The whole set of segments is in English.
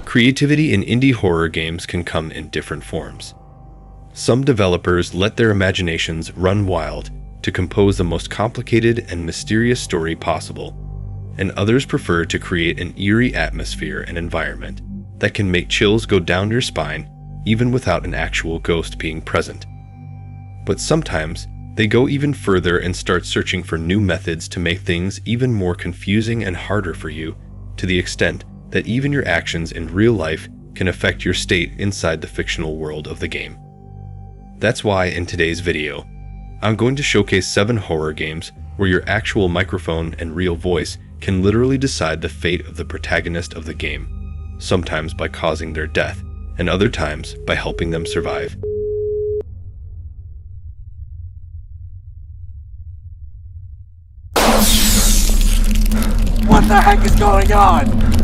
Creativity in indie horror games can come in different forms. Some developers let their imaginations run wild to compose the most complicated and mysterious story possible, and others prefer to create an eerie atmosphere and environment that can make chills go down your spine even without an actual ghost being present. But sometimes they go even further and start searching for new methods to make things even more confusing and harder for you, to the extent that even your actions in real life can affect your state inside the fictional world of the game. That's why in today's video, I'm going to showcase 7 horror games where your actual microphone and real voice can literally decide the fate of the protagonist of the game, sometimes by causing their death, and other times by helping them survive. What the heck is going on?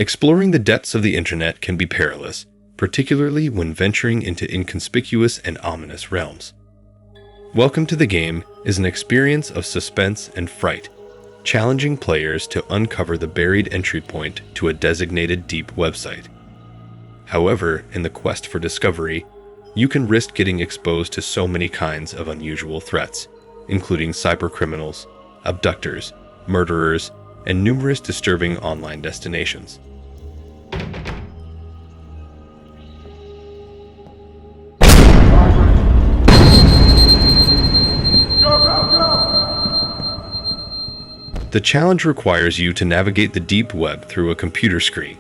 Exploring the depths of the internet can be perilous, particularly when venturing into inconspicuous and ominous realms. Welcome to the Game is an experience of suspense and fright, challenging players to uncover the buried entry point to a designated deep website. However, in the quest for discovery, you can risk getting exposed to so many kinds of unusual threats, including cybercriminals, abductors, murderers, and numerous disturbing online destinations. The challenge requires you to navigate the deep web through a computer screen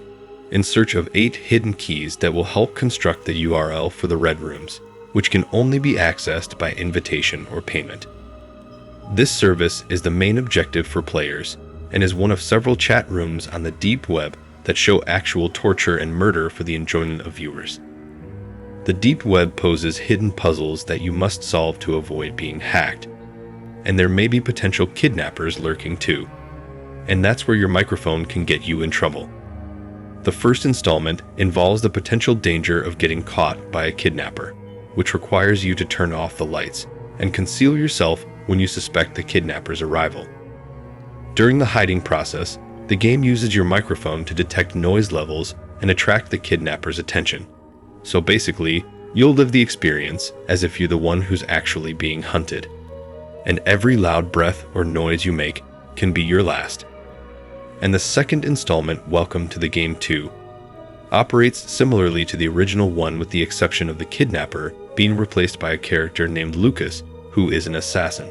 in search of 8 hidden keys that will help construct the URL for the Red Rooms, which can only be accessed by invitation or payment. This service is the main objective for players and is one of several chat rooms on the deep web that show actual torture and murder for the enjoyment of viewers. The deep web poses hidden puzzles that you must solve to avoid being hacked, and there may be potential kidnappers lurking too, and that's where your microphone can get you in trouble. The first installment involves the potential danger of getting caught by a kidnapper, which requires you to turn off the lights and conceal yourself when you suspect the kidnapper's arrival. During the hiding process, the game uses your microphone to detect noise levels and attract the kidnapper's attention. So basically, you'll live the experience as if you're the one who's actually being hunted. And every loud breath or noise you make can be your last. And the second installment, Welcome to the Game 2, operates similarly to the original one with the exception of the kidnapper being replaced by a character named Lucas, who is an assassin.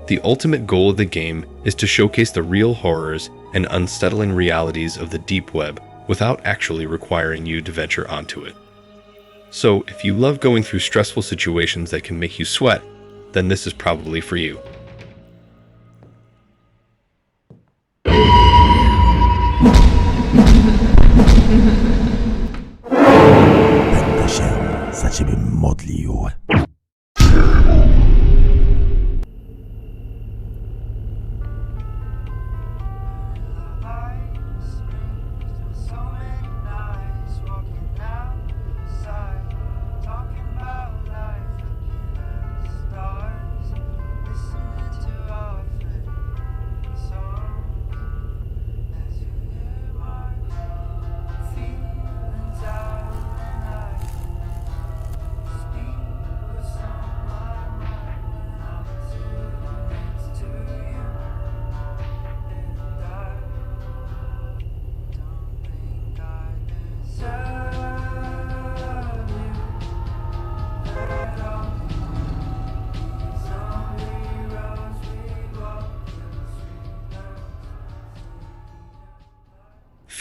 The ultimate goal of the game is to showcase the real horrors and unsettling realities of the deep web without actually requiring you to venture onto it. So, if you love going through stressful situations that can make you sweat, then this is probably for you. Będę się za ciebie modlił. Talking about life, looking at the stars. Listen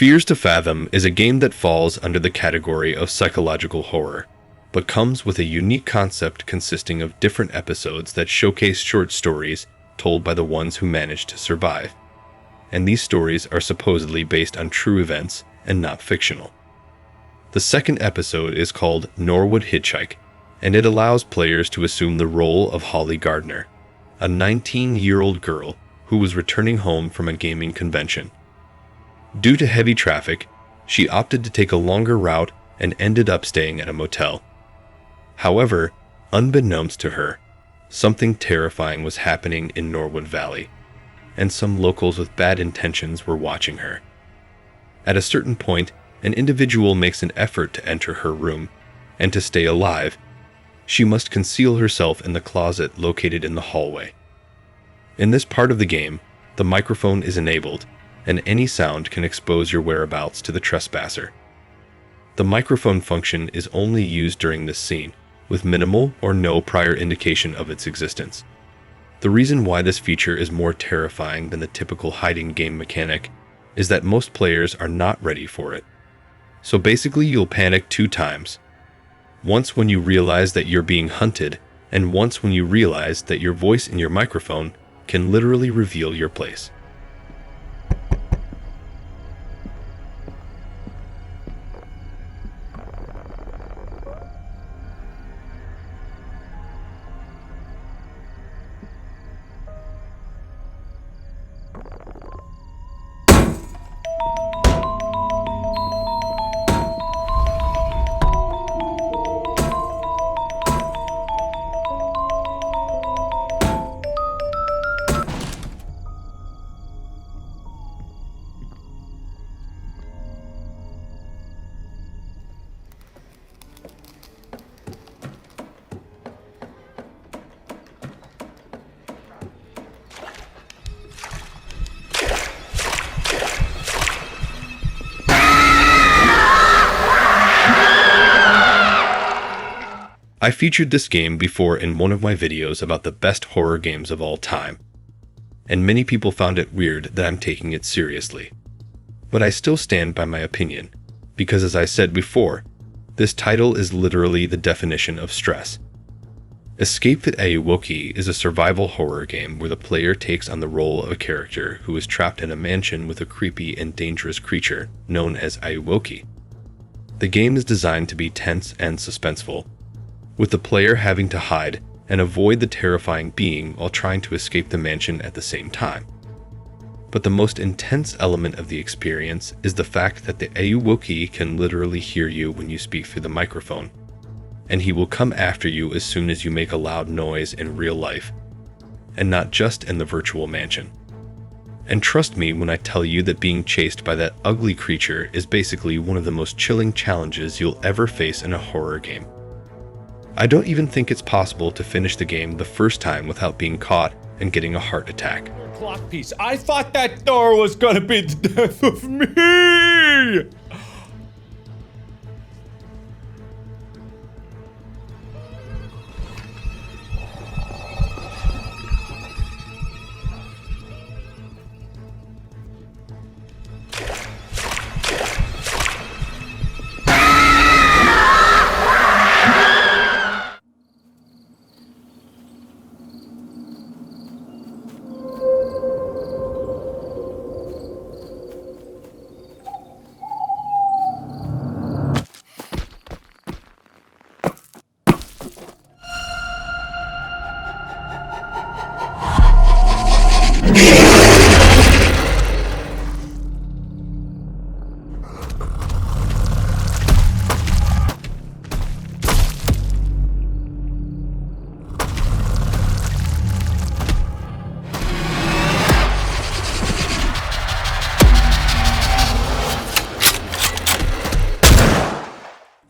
Fears to Fathom is a game that falls under the category of psychological horror, but comes with a unique concept consisting of different episodes that showcase short stories told by the ones who managed to survive. And these stories are supposedly based on true events and not fictional. The second episode is called Norwood Hitchhike, and it allows players to assume the role of Holly Gardner, a 19-year-old girl who was returning home from a gaming convention. Due to heavy traffic, she opted to take a longer route and ended up staying at a motel. However, unbeknownst to her, something terrifying was happening in Norwood Valley, and some locals with bad intentions were watching her. At a certain point, an individual makes an effort to enter her room, and to stay alive, she must conceal herself in the closet located in the hallway. In this part of the game, the microphone is enabled, and any sound can expose your whereabouts to the trespasser. The microphone function is only used during this scene, with minimal or no prior indication of its existence. The reason why this feature is more terrifying than the typical hiding game mechanic is that most players are not ready for it. So basically you'll panic 2 times. Once when you realize that you're being hunted, and once when you realize that your voice in your microphone can literally reveal your place. I featured this game before in one of my videos about the best horror games of all time, and many people found it weird that I'm taking it seriously. But I still stand by my opinion, because as I said before, this title is literally the definition of stress. Escape at Ayuwoki is a survival horror game where the player takes on the role of a character who is trapped in a mansion with a creepy and dangerous creature known as Ayuwoki. The game is designed to be tense and suspenseful, with the player having to hide and avoid the terrifying being while trying to escape the mansion at the same time. But the most intense element of the experience is the fact that the Ayuwoki can literally hear you when you speak through the microphone, and he will come after you as soon as you make a loud noise in real life, and not just in the virtual mansion. And trust me when I tell you that being chased by that ugly creature is basically one of the most chilling challenges you'll ever face in a horror game. I don't even think it's possible to finish the game the first time without being caught and getting a heart attack. Clock piece. I thought that door was gonna be the death of me!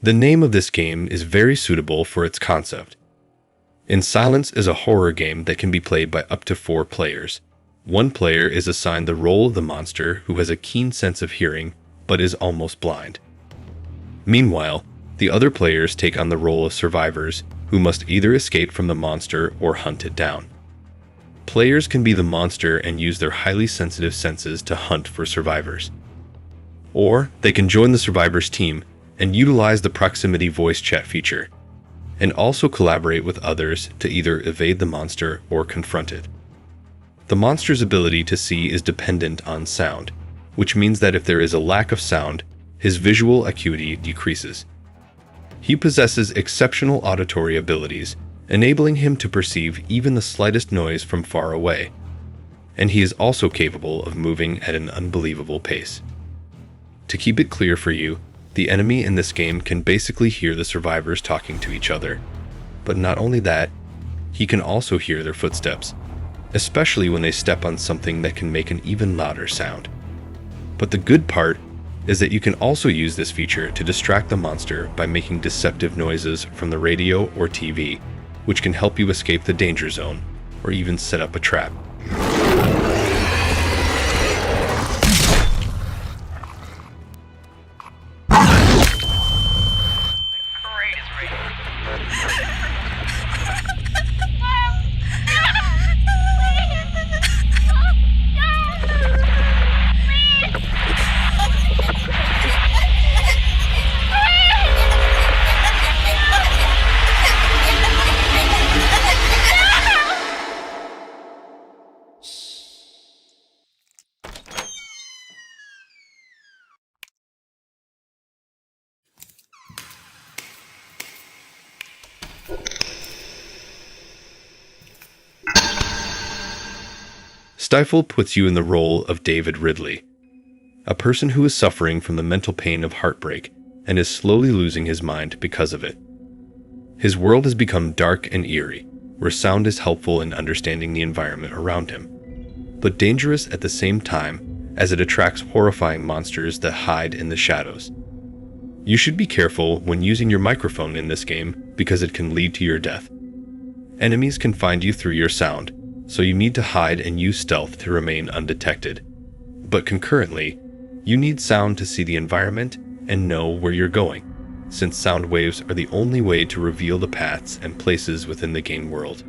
The name of this game is very suitable for its concept. In Silence is a horror game that can be played by up to 4 players. One player is assigned the role of the monster who has a keen sense of hearing but is almost blind. Meanwhile, the other players take on the role of survivors who must either escape from the monster or hunt it down. Players can be the monster and use their highly sensitive senses to hunt for survivors. Or they can join the survivors' team and utilize the proximity voice chat feature, and also collaborate with others to either evade the monster or confront it. The monster's ability to see is dependent on sound, which means that if there is a lack of sound, his visual acuity decreases. He possesses exceptional auditory abilities, enabling him to perceive even the slightest noise from far away, and he is also capable of moving at an unbelievable pace. To keep it clear for you, the enemy in this game can basically hear the survivors talking to each other, but not only that, he can also hear their footsteps, especially when they step on something that can make an even louder sound. But the good part is that you can also use this feature to distract the monster by making deceptive noises from the radio or TV, which can help you escape the danger zone or even set up a trap. Stifle puts you in the role of David Ridley, a person who is suffering from the mental pain of heartbreak and is slowly losing his mind because of it. His world has become dark and eerie, where sound is helpful in understanding the environment around him, but dangerous at the same time as it attracts horrifying monsters that hide in the shadows. You should be careful when using your microphone in this game because it can lead to your death. Enemies can find you through your sound, so you need to hide and use stealth to remain undetected. But concurrently, you need sound to see the environment and know where you're going, since sound waves are the only way to reveal the paths and places within the game world.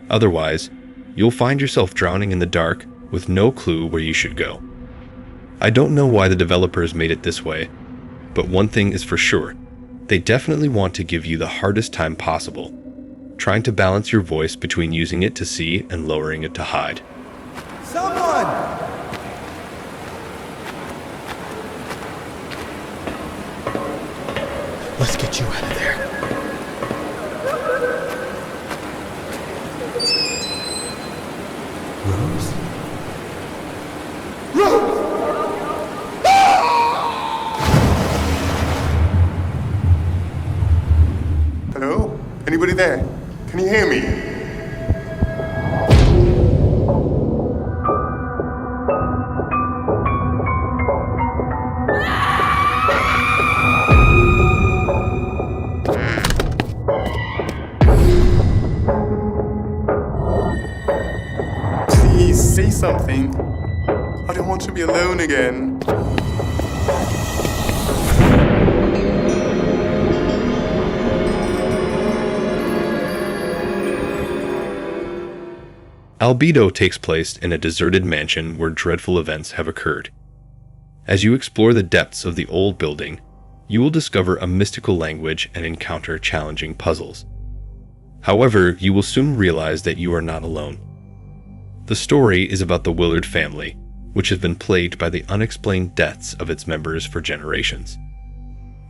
Otherwise, you'll find yourself drowning in the dark with no clue where you should go. I don't know why the developers made it this way, but one thing is for sure, they definitely want to give you the hardest time possible, trying to balance your voice between using it to see and lowering it to hide. Someone! Let's get you out of there. Rose? Hello? Anybody there? Can you hear me? Please say something. I don't want to be alone again. Albedo takes place in a deserted mansion where dreadful events have occurred. As you explore the depths of the old building, you will discover a mystical language and encounter challenging puzzles. However, you will soon realize that you are not alone. The story is about the Willard family, which has been plagued by the unexplained deaths of its members for generations.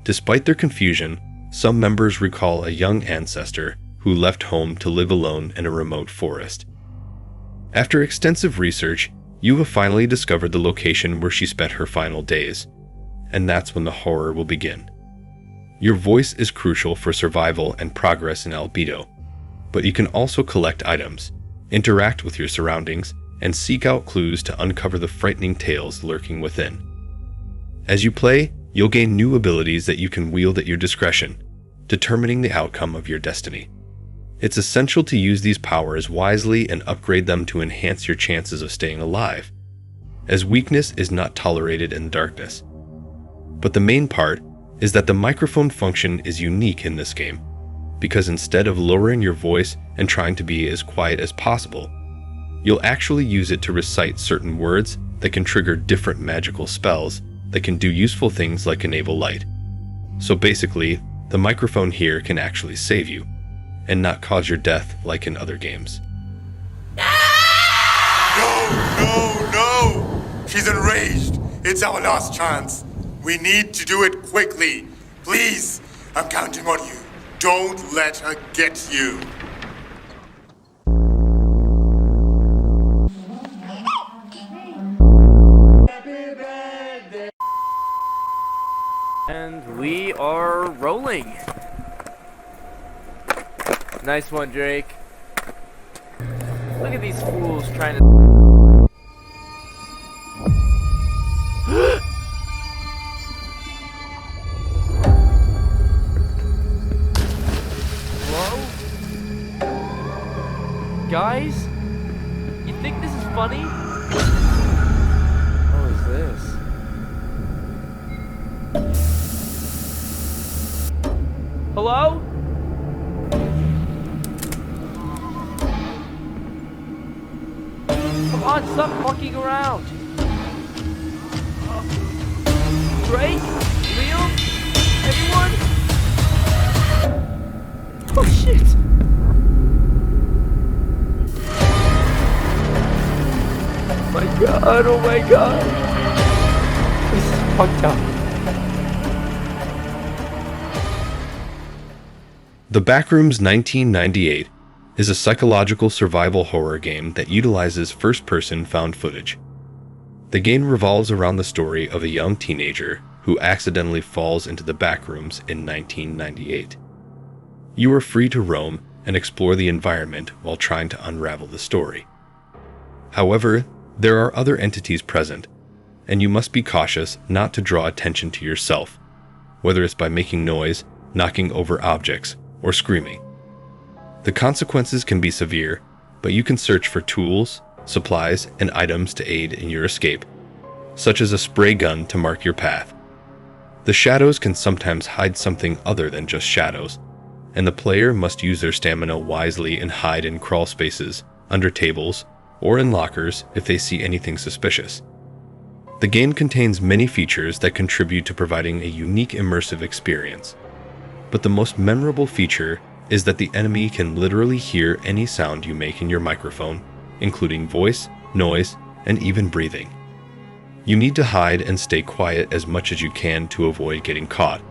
Despite their confusion, some members recall a young ancestor who left home to live alone in a remote forest. After extensive research, you have finally discovered the location where she spent her final days, and that's when the horror will begin. Your voice is crucial for survival and progress in Albedo, but you can also collect items, interact with your surroundings, and seek out clues to uncover the frightening tales lurking within. As you play, you'll gain new abilities that you can wield at your discretion, determining the outcome of your destiny. It's essential to use these powers wisely and upgrade them to enhance your chances of staying alive, as weakness is not tolerated in darkness. But the main part is that the microphone function is unique in this game, because instead of lowering your voice and trying to be as quiet as possible, you'll actually use it to recite certain words that can trigger different magical spells that can do useful things like enable light. So basically, the microphone here can actually save you, and not cause your death like in other games. No! She's enraged. It's our last chance. We need to do it quickly. Please, I'm counting on you. Don't let her get you. And we are rolling. Nice one, Drake. Look at these fools trying to... Hello? Guys? You think this is funny? What is this? Hello? Come on, stop fucking around. Drake? Leo? Anyone? Oh shit! Oh my god. This is fucked up. The Backrooms 1998 is a psychological survival horror game that utilizes first-person found footage. The game revolves around the story of a young teenager who accidentally falls into the backrooms in 1998. You are free to roam and explore the environment while trying to unravel the story. However, there are other entities present, and you must be cautious not to draw attention to yourself, whether it's by making noise, knocking over objects, or screaming. The consequences can be severe, but you can search for tools, supplies, and items to aid in your escape, such as a spray gun to mark your path. The shadows can sometimes hide something other than just shadows, and the player must use their stamina wisely and hide in crawl spaces, under tables, or in lockers if they see anything suspicious. The game contains many features that contribute to providing a unique immersive experience. But the most memorable feature is that the enemy can literally hear any sound you make in your microphone, including voice, noise, and even breathing. You need to hide and stay quiet as much as you can to avoid getting caught.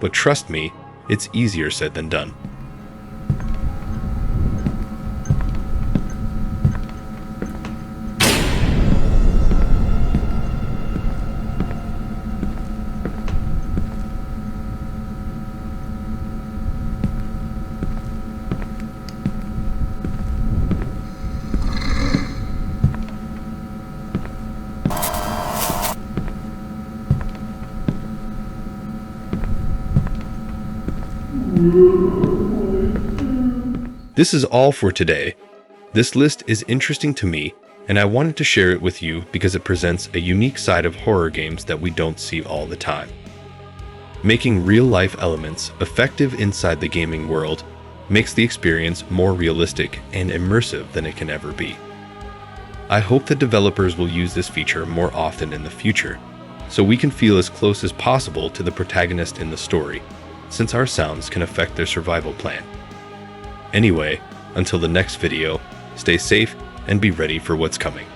But trust me, it's easier said than done. This is all for today. This list is interesting to me, and I wanted to share it with you because it presents a unique side of horror games that we don't see all the time. Making real-life elements effective inside the gaming world makes the experience more realistic and immersive than it can ever be. I hope that developers will use this feature more often in the future, so we can feel as close as possible to the protagonist in the story, since our sounds can affect their survival plan. Anyway, until the next video, stay safe and be ready for what's coming.